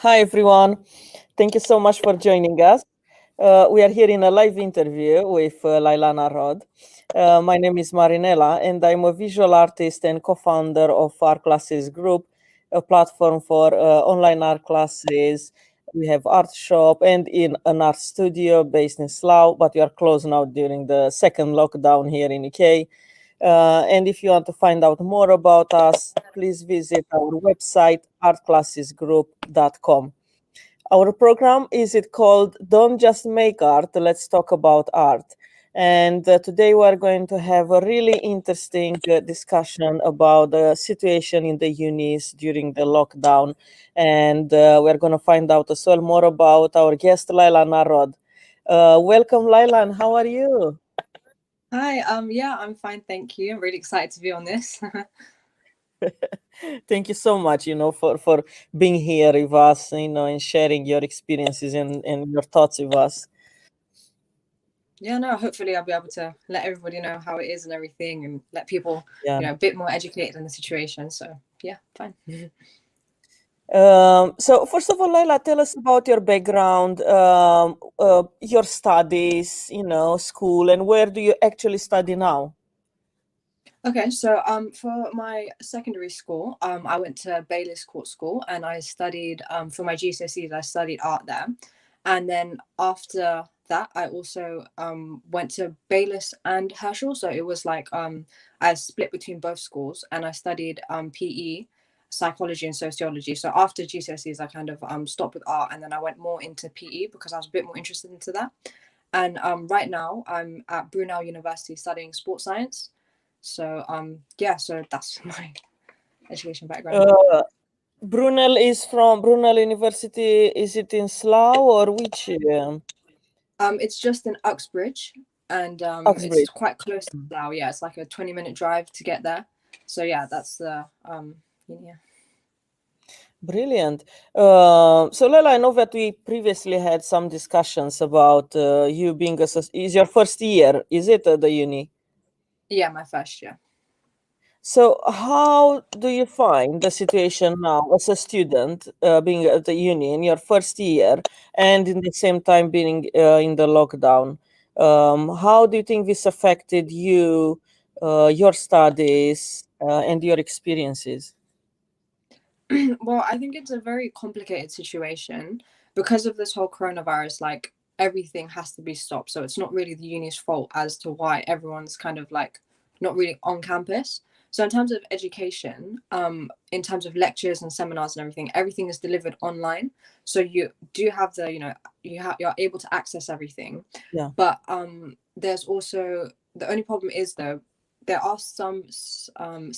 Hi, everyone. Thank you so much for joining us. We are here in a live interview with Laiylah Narod. My name is Marinella, and I'm a visual artist and co founder of Art Classes Group, a platform for online art classes. We have art shop and in an art studio based in Slough, but we are closed now during the second lockdown here in UK. And if you want to find out more about us, please visit our website, artclassesgroup.com. Our program is it called Don't Just Make Art, Let's Talk About Art. And today we're going to have a really interesting discussion about the situation in the unis during the lockdown. And we're going to find out as well more about our guest, Laiylah Narod. Welcome, Laiylah, and how are you? Hi, yeah, I'm fine, thank you. I'm really excited to be on this. Thank you so much, for being here with us, and sharing your experiences and your thoughts with us. Yeah, no, hopefully I'll be able to let everybody know how it is and everything and let people, Yeah. a bit more educated in the situation. So, yeah, fine. So first of all, Laiylah, tell us about your background, your studies, school, and where do you actually study now? Okay, so for my secondary school, I went to Baylis Court School and I studied for my GCSEs, I studied art there. And then after that, I also went to Baylis and Herschel. So it was like I split between both schools and I studied PE, psychology and sociology. So after GCSEs, I kind of stopped with art and then I went more into PE because I was a bit more interested into that. And right now, I'm at Brunel University studying sports science. So yeah, so that's my education background. Uh, Brunel University. Is it in Slough or which? It's just in Uxbridge, and it's Oxbridge. quite close to Slough. Yeah, it's like a 20-minute drive to get there. So yeah, that's the yeah. Brilliant. So, Lela, I know that we previously had some discussions about you being is your first year, is it, at the uni? Yeah, my first year. So, how do you find the situation now as a student being at the uni in your first year and in the same time being in the lockdown? How do you think this affected you, your studies, and your experiences? Well, I think it's a very complicated situation because of this whole coronavirus. Like everything has to be stopped, so it's not really the uni's fault as to why everyone's kind of like not really on campus. So in terms of education, in terms of lectures and seminars and everything is delivered online. So you do have you're able to access everything, Yeah, but there's also the only problem is though there are some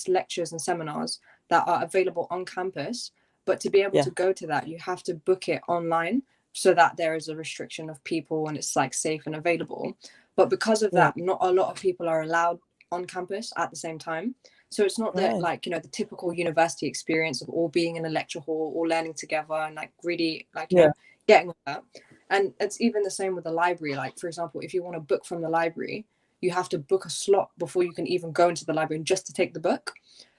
lectures and seminars that are available on campus, but to be able yeah, to go to that you have to book it online so that there is a restriction of people and it's like safe and available. But because of yeah, that, not a lot of people are allowed on campus at the same time. So it's not that right, like the typical university experience of all being in a lecture hall, all learning together and like really like yeah, getting with that. And it's even the same with the library. Like for example, if you want to book from the library, you have to book a slot before you can even go into the library just to take the book.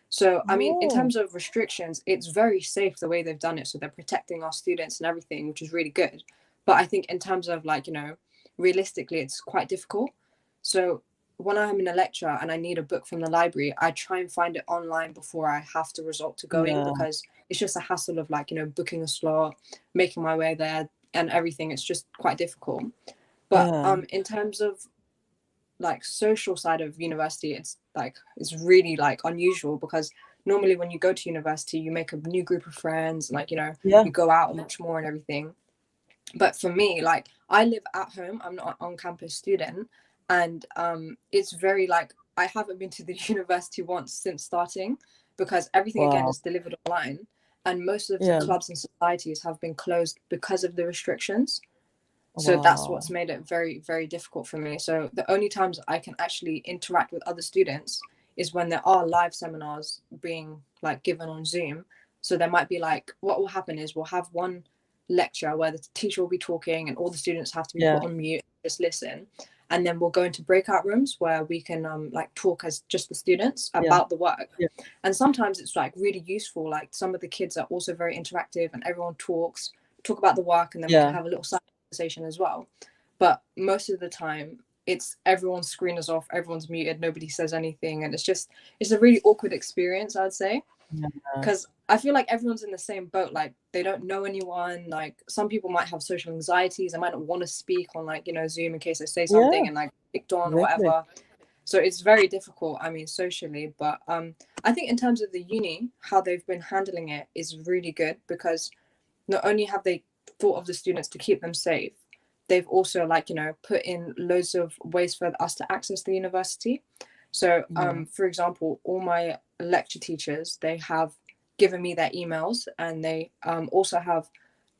So, I mean, in oh, terms of restrictions, it's very safe the way they've done it. So they're protecting our students and everything, which is really good. But I think in terms of like, realistically, it's quite difficult. So when I'm in a lecture and I need a book from the library, I try and find it online before I have to resort to going yeah, because it's just a hassle of like, booking a slot, making my way there and everything. It's just quite difficult. But yeah, in terms of like social side of university, it's really like unusual because normally when you go to university you make a new group of friends and like yeah, you go out much more and everything. But for me, like I live at home, I'm not an on-campus student, and it's very like I haven't been to the university once since starting because everything again wow, is delivered online and most of the yeah, clubs and societies have been closed because of the restrictions. So that's what's wow, made it very, very difficult for me. So the only times I can actually interact with other students is when there are live seminars being like given on Zoom. So there might be like what will happen is we'll have one lecture where the teacher will be talking and all the students have to be yeah, put on mute, just listen. and then we'll go into breakout rooms where we can like talk as just the students Yeah. about the work. Yeah. And sometimes it's like really useful, like some of the kids are also very interactive and everyone talk about the work, and then we can Yeah. have a little side conversation as well. But most of the time it's everyone's screen is off, everyone's muted, nobody says anything, and it's a really awkward experience, I'd say, Yeah. because I feel like everyone's in the same boat. Like they don't know anyone. Like some people might have social anxieties. They might not want to speak on like, Zoom in case they say Yeah. something and like picked on or Exactly. whatever. So it's very difficult, I mean, socially. But I think in terms of the uni, how they've been handling it is really good, because not only have they thought of the students to keep them safe, they've also like, put in loads of ways for us to access the university. So Yeah. for example, all my lecture teachers, they have given me their emails, and they also have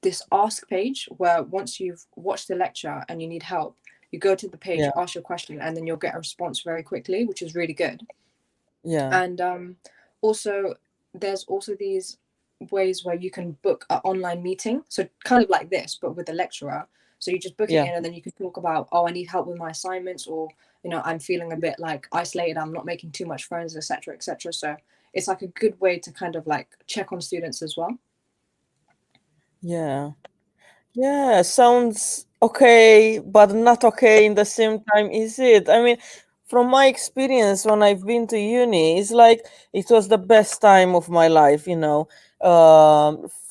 this ask page where once you've watched the lecture and you need help, you go to the page, Yeah. ask your question, and then you'll get a response very quickly, which is really good. Yeah. And also there's also these ways where you can book an online meeting, so kind of like this but with a lecturer. So you just book it Yeah. in, and then you can talk about, oh, I need help with my assignments, or I'm feeling a bit like isolated, I'm not making too much friends, etc., etc. So it's like a good way to kind of like check on students as well. Yeah. Yeah, sounds okay, but not okay in the same time, is it? I mean, from my experience when I've been to uni, it's like it was the best time of my life,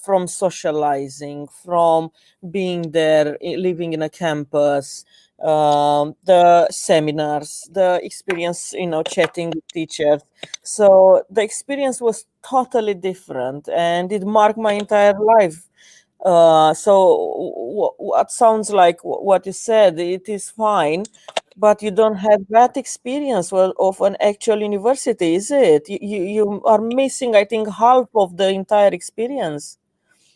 from socializing, from being there, living in a campus, the seminars, the experience, chatting with teachers. So the experience was totally different, and it marked my entire life. So what sounds like what you said, it is fine, but you don't have that experience, well, of an actual university, is it? You are missing, I think, half of the entire experience.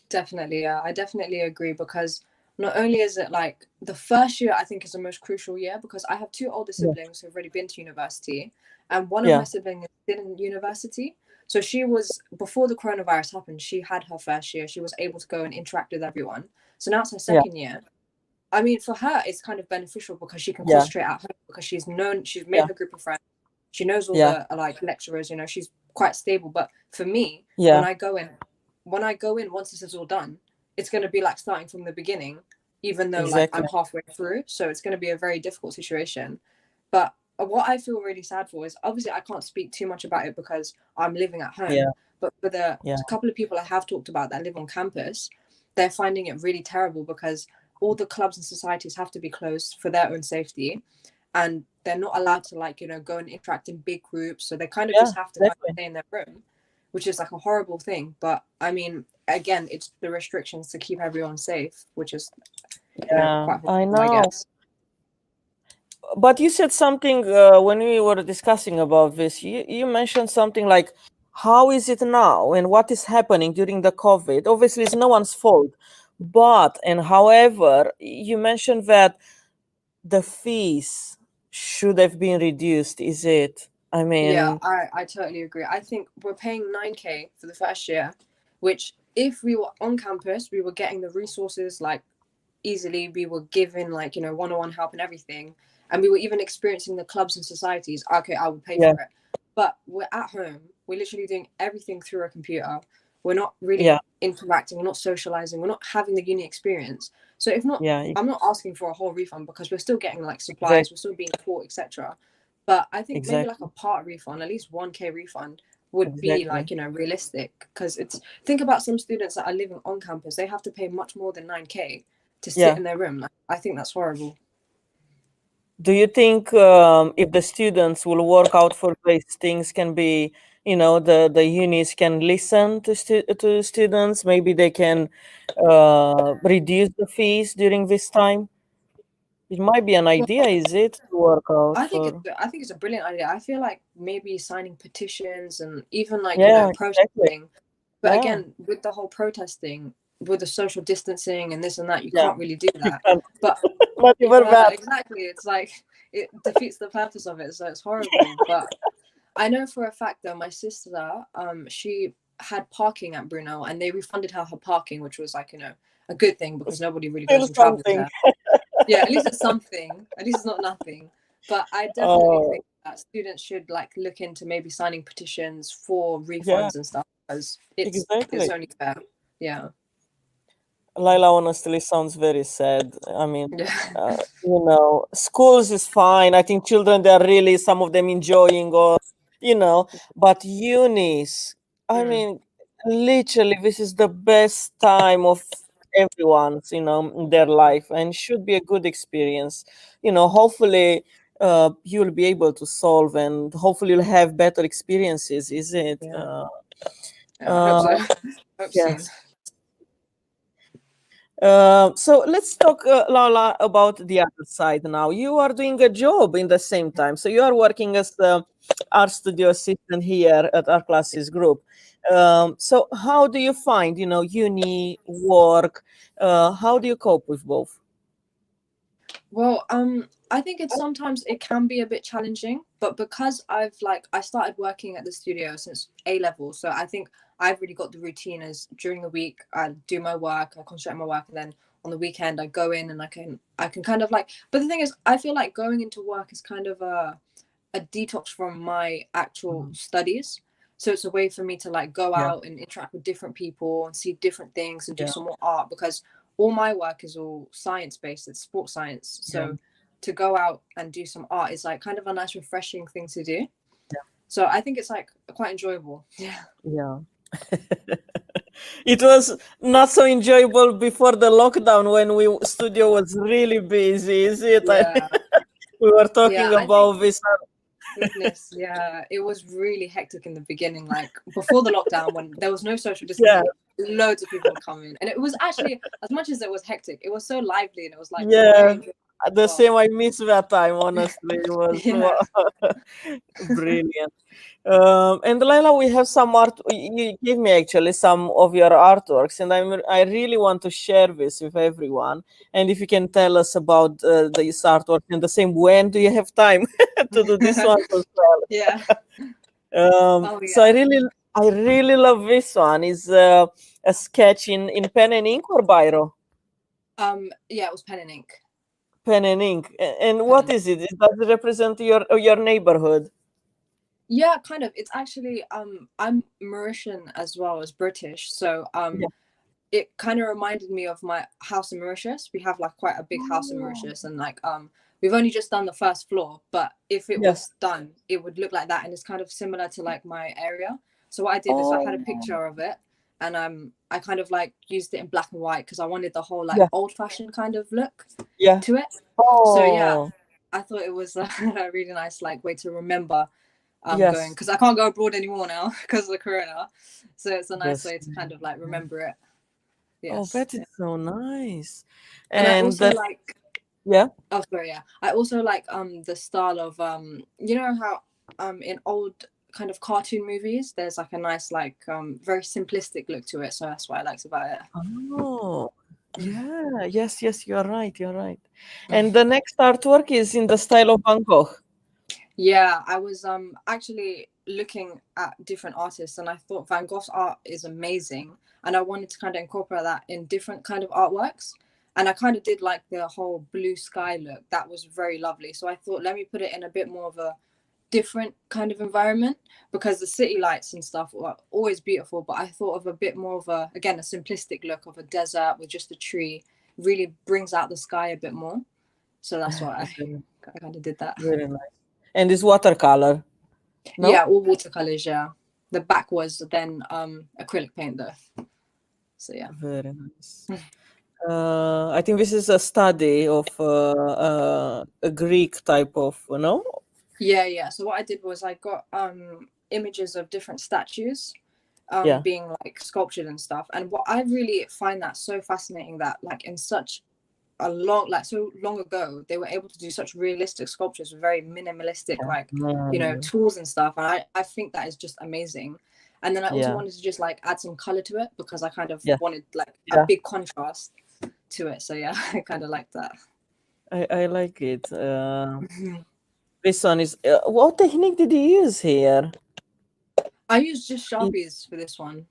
Definitely, yeah, I definitely agree, because not only is it like the first year, I think is the most crucial year, because I have two older Yeah, siblings who've already been to university, and one of my yeah, siblings is still in university. So she was, before the coronavirus happened, she had her first year. She was able to go and interact with everyone. So now it's her yeah, second year. I mean, for her, it's kind of beneficial because she can yeah, concentrate at home, because she's made yeah, her group of friends. She knows all yeah, the like lecturers, she's quite stable. But for me, yeah, when I go in, once this is all done, it's going to be like starting from the beginning, even though like exactly. I'm halfway through. So it's going to be a very difficult situation. But what I feel really sad for is, obviously I can't speak too much about it because I'm living at home. Yeah, But for the yeah, couple of people I have talked about that live on campus, they're finding it really terrible, because all the clubs and societies have to be closed for their own safety, and they're not allowed to like go and interact in big groups, so they kind of yeah, just have to kind of exactly. stay in their room, which is like a horrible thing. But I mean, again, it's the restrictions to keep everyone safe, which is Yeah, quite I horrible, I know. guess. But you said something when we were discussing about this. You mentioned something like, how is it now and what is happening during the COVID? Obviously, it's no one's fault. But, and however, you mentioned that the fees should have been reduced, is it? I Yeah, mean, I totally agree. I think we're paying 9K for the first year, which if we were on campus, we were getting the resources like easily. We were given like, one-on-one help and everything. And we were even experiencing the clubs and societies. Okay, I would pay yeah, for it. But we're at home. We're literally doing everything through a computer. We're not really yeah, interacting. We're not socializing. We're not having the uni experience. So if not, yeah, I'm not asking for a whole refund, because we're still getting like supplies. exactly, We're still being taught, etc. But I think maybe like a exactly, part refund, at least 1K refund, would be exactly. like, realistic. Because think about some students that are living on campus, they have to pay much more than 9K to sit Yeah. in their room. I think that's horrible. Do you think if the students will work out for these things, can be, the unis can listen to students? Maybe they can reduce the fees during this time. It might be an Well, idea, is it, to work out for? I think it's a brilliant idea. I feel like maybe signing petitions and even like, Yeah, exactly. protesting. But Yeah, again, with the whole protesting, with the social distancing and this and that, you yeah. can't really do You that. can't. But Not even yeah, that. exactly. It's like it defeats the purpose of it. So it's horrible. But I know for a fact that my sister, she had parking at Brunel, and they refunded her parking, which was like, a good thing, because nobody really goes Still and travels something. there. Yeah, at least it's something. At least it's not nothing. But I definitely Oh, think that students should like look into maybe signing petitions for yeah, refunds and stuff because it's exactly. only fair. Yeah. Laila honestly sounds very sad. I mean, Yeah. uh, schools is fine. I think children, they are really, some of them enjoying, or, but unis, I Mm, mean, literally, this is the best time of everyone's, in their life, and should be a good experience. Hopefully, you'll be able to solve, and hopefully you'll have better experiences, is it? yeah. Yeah, I hope Uh, so. Hope soon. yes. So let's talk, Lala, about the other side now. You are doing a job in the same time. So you are working as the art studio assistant here at our classes group. So how do you find, uni, work? How do you cope with both? Well, I think it's sometimes it can be a bit challenging, but because I started working at the studio since A level, so I think I've really got the routine as during the week I do my work, I concentrate on my work, and then on the weekend I go in and I can kind of like. But the thing is, I feel like going into work is kind of a detox from my actual Mhm. studies. So it's a way for me to like go Yeah, out and interact with different people and see different things and do yeah, some more art because all my work is all science based. It's sports science. yeah, So to go out and do some art is like kind of a nice refreshing thing to do. yeah, So I think it's like quite enjoyable. Yeah. yeah. It was not so enjoyable before the lockdown when we studio was really busy, is it? Yeah. We were Yeah. talking I think about this. goodness, yeah, it was really hectic in the beginning. Like before the lockdown, when there was no social Yeah, distancing, loads of people would come in, and it was actually as much as it was hectic, it was so lively and it was like very yeah. enjoyable as The well. same. I miss that time. Honestly, it was Yeah. brilliant. And Laila, we have some art. You gave me actually some of your artworks, and I really want to share this with everyone. And if you can tell us about this artwork, and the same, when do you have time to do this one as well? Yeah. Oh So yeah. I really love this one. Is a sketch in pen and ink or biro? Yeah, it was pen and ink. Pen and ink. And Pen what and ink. is it? Does it represent your neighborhood? Yeah, kind of. It's actually I'm Mauritian as well as British, so Yeah. it kind of reminded me of my house in Mauritius. We have like quite a big house in Oh, Mauritius, and like we've only just done the first floor, but if it yeah. was done, it would look like that, and it's kind of similar to like my area. So what I did is I had a Oh, picture of it, and I kind of like used it in black and white because I wanted the whole like yeah, old fashioned kind of look yeah. to it. So yeah, Oh, I thought it was a really nice like way to remember going yes. because I can't go abroad anymore now because of the corona. So it's a nice Yes. way to kind of like remember it. Oh, Yes. that is so nice. And I And also like yeah, oh sorry, yeah. I also like the style of you know how in old kind of cartoon movies there's like a nice like very simplistic look to it. So that's what I liked about oh, yeah, yes, yes, you're right, you're right. it. And the next artwork is in the style of Van Gogh. Yeah, I was actually looking at different artists and I thought Van Gogh's art is amazing and I wanted to kind of incorporate that in different kind of artworks. And I kind of did like the whole blue sky look. That was very lovely. So I thought let me put it in a bit more of a different kind of environment because the city lights and stuff were always beautiful, but I thought of a bit more of a again a simplistic look of a desert with just a tree really brings out the sky a bit more. So that's why Very, I kind of did that. very nice. And this watercolor, Yeah, no? all watercolors. Yeah, the back was then acrylic paint though. So yeah. Very nice. I think this is a study of a Greek type of, no? Yeah, yeah. So what I did was I got images of different statues Yeah. being like sculptured and stuff. And what I really find that so fascinating that like in such a long like so long ago they were able to do such realistic sculptures with very minimalistic Yeah. like Mm, tools and stuff. And I think that is just amazing. And then I also yeah. wanted to just like add some color to it because I kind of Yeah. wanted like a Yeah. big contrast to it. So yeah, I kind of like that. I like it. This one is. What technique did you use here? I used just In- Sharpies for this one.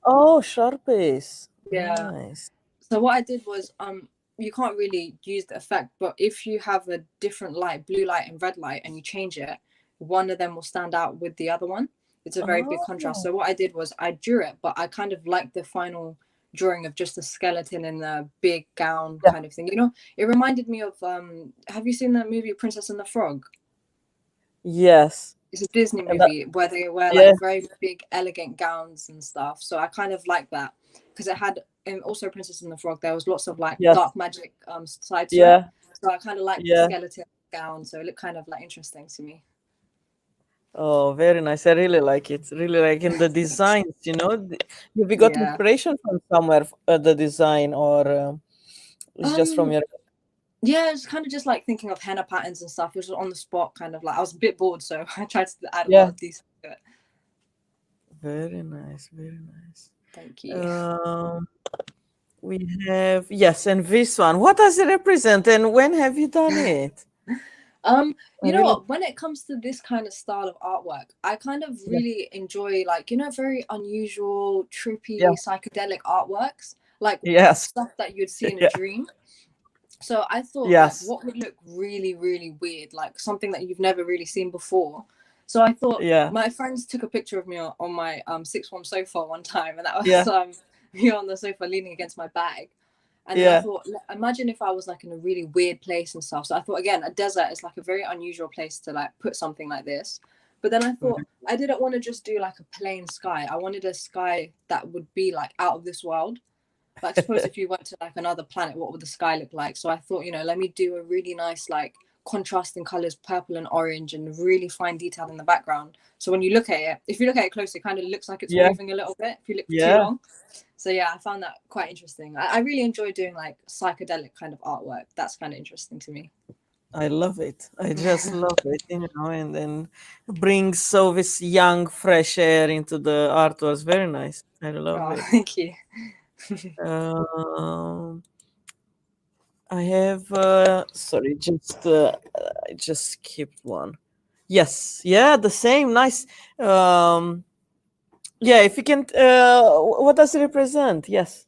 Oh, Sharpies. Yeah. Nice. So what I did was you can't really use the effect, but if you have a different light, blue light and red light, and you change it, one of them will stand out with the other one. It's a very big contrast. Oh, So what I did was I drew it, but I kind of liked the final drawing of just a skeleton in the big gown yeah. kind of thing. You know, it reminded me of have you seen that movie Princess and the Frog? Yes. It's a Disney And that, movie where they wear yeah. like very big, elegant gowns and stuff. So I kind of like that because it had, and also Princess and the Frog, there was lots of like Yes. dark magic side to it. Yeah. So I kind of like the Yeah. skeleton gown. So it looked kind of like interesting to me. Oh, very nice. I really like it. Really like in the designs, Have you got Yeah. inspiration from somewhere, the design, or it's just from Um. your. Yeah, it's kind of just like thinking of henna patterns and stuff. It was on the spot, kind of like I was a bit bored, so I tried to add a lot Yeah. of these to it. Very nice. Very nice. Thank you. Um, we have, yes, and this one. What does it represent, and when have you done it? I You know really, what? When it comes to this kind of style of artwork, I kind of yeah, really enjoy like, very unusual, yeah, trippy, psychedelic artworks, like yes, stuff that you'd see in a yeah, dream. So I thought like yes, what would look really, really weird, like something that you've never really seen before. So I thought yeah, my friends took a picture of me on my sixth form sofa one time, and that yeah, was me on the sofa leaning against my bag. And then I yeah, thought, imagine if I was like in a really weird place and stuff. So I thought, again, a desert is like a very unusual place to like put something like this. But then I thought I didn't want to just do like a plain sky. I wanted a sky that would be like out of this world. Like suppose if you went to like another planet, what would the sky look like? So I thought, let me do a really nice like contrasting colors, purple and orange, and really fine detail in the background. So when you look at it, if you look at it closely, it kind of looks like it's yeah, moving a little bit if you look for too yeah. long. So yeah, I found that quite interesting. I really enjoy doing like psychedelic kind of artwork. That's kind of interesting to me. I love it. I just love it, and then brings all this young, fresh air into the artworks. Very nice. I love Oh, it. thank you. Um, I have, sorry, I just skipped one. Yes, yeah, the same. Nice. Um, yeah, if you can, what does it represent? Yes.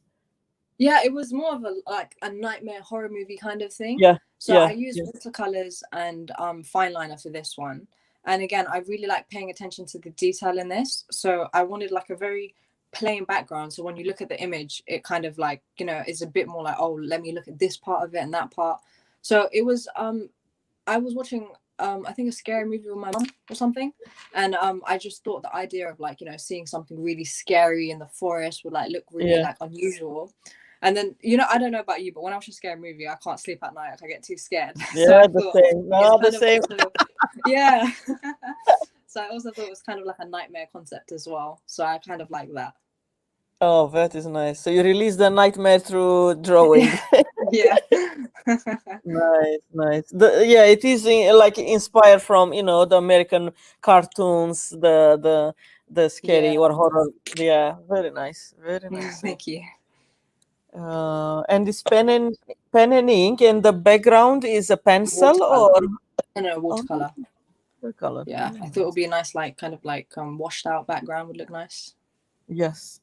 Yeah, it was more of a nightmare horror movie kind of thing. Yeah, So I yeah, used yeah, watercolors and fine liner for this one. And again, I really like paying attention to the detail in this. So I wanted like a very plain background. So when you look at the image, it kind of like, is a bit more like, oh, let me look at this part of it and that part. So it was I was watching I think a scary movie with my mom or something, and I just thought the idea of like seeing something really scary in the forest would like look really yeah, like unusual. And then I don't know about you, but when I watch a scary movie I can't sleep at night, like I get too scared. So yeah, I the thought same. it's No, the kind of same. also yeah. So I also thought it was kind of like a nightmare concept as well, so I kind of like that. Oh, that is nice. So you release the nightmare through drawing. Yeah. Nice, nice. Yeah, it is like inspired from the American cartoons, the scary Yeah. or horror. Yeah, very nice, very nice. Thank you. And this pen and ink, and the background is a pencil or Watercolor. No, oh, watercolor. color. Yeah, Very I thought it nice. would be a nice, like, kind of like washed out background would look nice. Yes.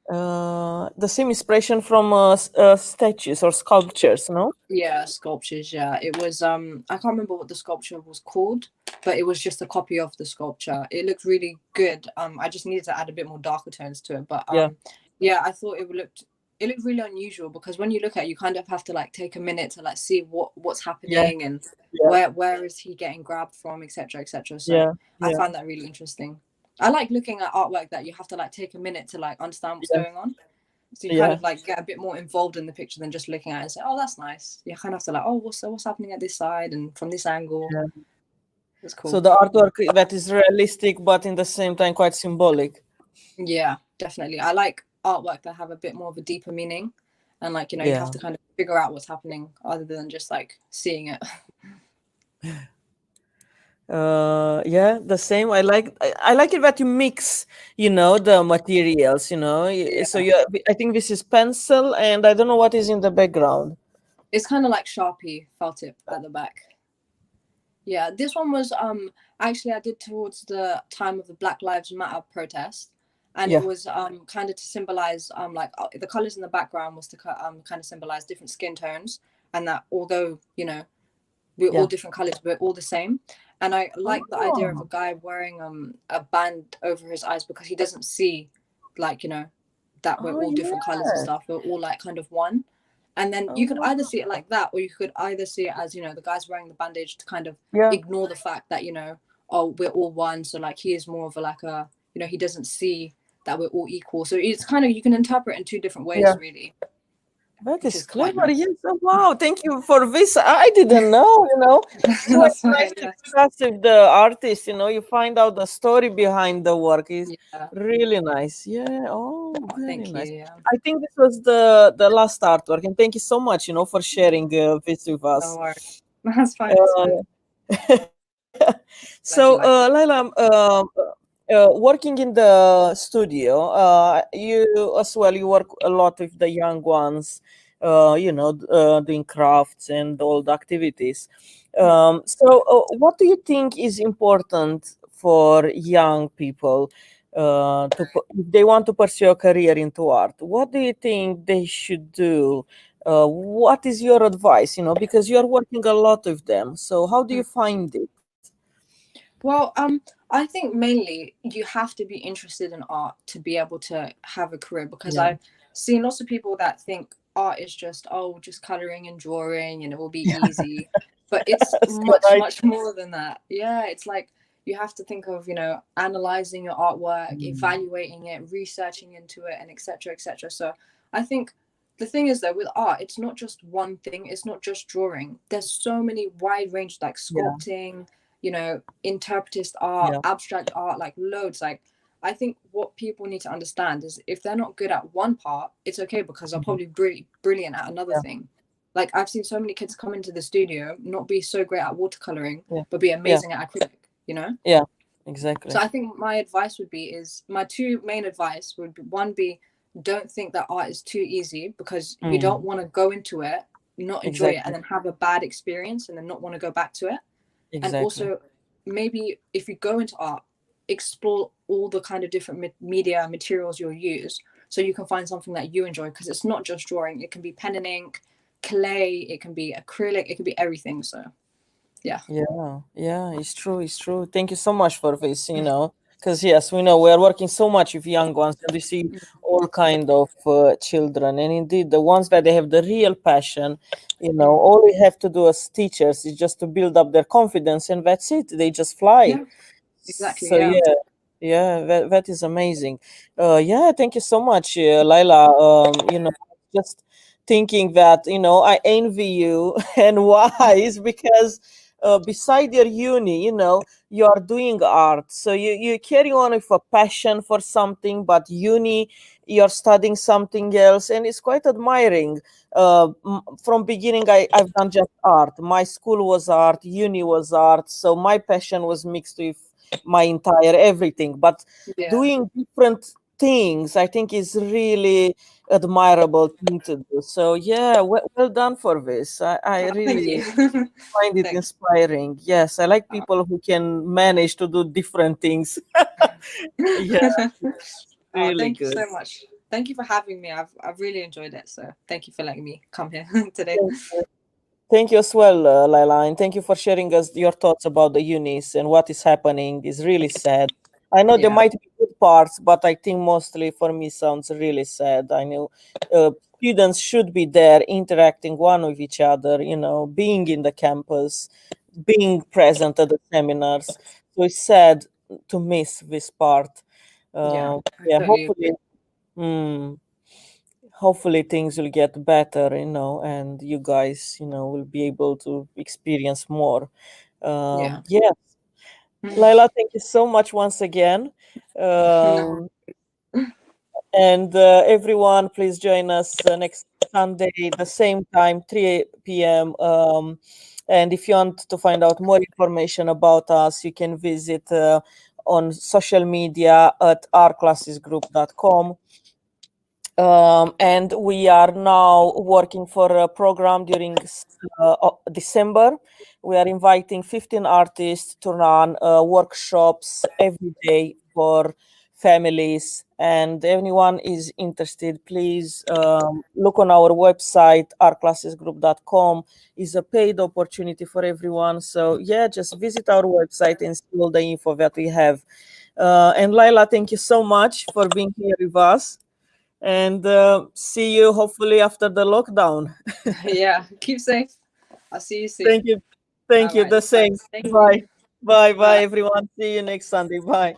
The same inspiration from statues or sculptures, no? Yeah, sculptures. Yeah, it was. I can't remember what the sculpture was called, but it was just a copy of the sculpture. It looked really good. I just needed to add a bit more darker tones to it, but Yeah, yeah, I thought it looked really unusual because when you look at it, you kind of have to like take a minute to like see what's yeah, happening and yeah, where is he getting grabbed from, etc., etc. So yeah, I yeah, found that really interesting. I like looking at artwork that you have to like take a minute to like understand what's yeah, going on. So you kind yeah, of like get a bit more involved in the picture than just looking at it and say, "Oh, that's nice." You kind of have to like, "Oh, what's happening at this side and from this angle." yeah. It's So cool. the artwork that is realistic, but in the same time quite symbolic. Yeah, definitely. I like artwork that have a bit more of a deeper meaning, and like you have Yeah. to kind of figure out what's happening other than just like seeing it. Yeah, the same. I like it that you mix, the materials, so Yeah, I think this is pencil, and I don't know what is in the background. it's kind of like Sharpie felt tip at the back. Yeah, this one was actually I did towards the time of the Black Lives Matter protest, and it Yeah. was kind of to symbolize like the colors in the background was to kind of symbolize different skin tones, and that although we're all Yeah. different colors, we're all the same. And I like the idea of a Oh, guy wearing a band over his eyes because he doesn't see, like, that we're oh all different colors and yeah. stuff. We're all like kind of one. And then you could Oh, either see it like that, or you could either see it as, the guy's wearing the bandage to kind of yeah. ignore the fact that, oh, we're all one. So like he is more of a like a, he doesn't see that we're all equal. So it's kind of, you can interpret in two different Yeah. ways, really, That which is is quite clever. nice. Yes. Oh, wow. Thank you for this. I didn't know. It's always That's nice fine. to Yes. discuss with the artist, you find out the story behind the work is Yeah. really nice. Yeah. Oh, Oh, very thank you. nice. Yeah. I think this was the last artwork. And thank you so much, for sharing this with No us. worries. That's fine. It's fine. Uh, Glad you so, liked it. Laila, working in the studio, you as well, you work a lot with the young ones, doing crafts and all the activities. Yeah. What do you think is important for young people if they want to pursue a career into art? What do you think they should do? What is your advice? Because you are working a lot with them. So, how do you Mm. find it? Well, I think mainly you have to be interested in art to be able to have a career, because Yeah. I've seen lots of people that think art is just, oh, just coloring and drawing and it will be Yeah. easy. But it's Yes, you're much, right. much more than that. Yeah, it's like you have to think of, analyzing your artwork, Mm. evaluating it, researching into it, and etc. etc. So I think the thing is though, with art, it's not just one thing, it's not just drawing. There's so many wide range, like Yeah. sculpting, interpretist art, Yeah. abstract art, like loads. Like I think what people need to understand is if they're not good at one part, it's okay, because they're Mhm. probably brilliant at another Yeah. thing. Like I've seen so many kids come into the studio, not be so great at watercoloring, Yeah. but be Yeah. amazing at acrylic. Yeah. So Exactly. I think my advice would be is my two main advice would be, one be, don't think that art is too easy, because you don't Mm. want to go into it, not enjoy it, and Exactly. then have a bad experience and then not want to go back to it. And Exactly. also, maybe if you go into art, explore all the kind of different media materials you'll use, so you can find something that you enjoy, because it's not just drawing. It can be pen and ink, clay, it can be acrylic, it can be everything. So yeah. Yeah, yeah, it's true, it's true. Thank you so much for this, because yes, we know we are working so much with young ones and we see all kind of children, and indeed the ones that they have the real passion, all we have to do as teachers is just to build up their confidence, and that's it. They just fly. Yeah, exactly. So Yeah. yeah, yeah, that is amazing. Yeah, thank you so much, Laila. Just thinking that I envy you, and why is because beside your uni, you are doing art, so you carry on with a passion for something, but uni you're studying something else, and it's quite admiring. From beginning, I've done just art. My school was art, uni was art, so my passion was mixed with my entire everything, but Yeah. doing different things I think is really admirable thing to do. So yeah, well done for this. I Oh, thank really you. find it Thanks. inspiring. Yes, I like Oh. people who can manage to do different things. Yeah, Oh, really thank you good. so much. Thank you for having me. I've really enjoyed it. So thank you for letting me come here today. Thank you. Thank you as well, Laila, and thank you for sharing us your thoughts about the unis and what is happening. Is really sad. I know there Yeah. might be good parts, but I think mostly for me sounds really sad. I know students should be there interacting one with each other, being in the campus, being present at the seminars. So it's sad to miss this part. Yeah. I Yeah, totally agree. mm, hopefully things will get better, and you guys, will be able to experience more. Yeah. Yeah, Laila, thank you so much once again. No. Um, and everyone, please join us next Sunday, the same time, 3 p.m. And if you want to find out more information about us, you can visit on social media at ourclassesgroup.com. And we are now working for a program during December. We are inviting 15 artists to run workshops every day for families, and anyone is interested, please look on our website, ourclassesgroup.com. Is a paid opportunity for everyone. So yeah, just visit our website and see all the info that we have. And Laiylah, thank you so much for being here with us. And see you hopefully after the lockdown. Yeah, keep safe. I'll see you soon. Thank you. Thank All you. right, The no same. worries. Thank you. Bye. Bye. Bye, Bye. everyone. See you next Sunday. Bye.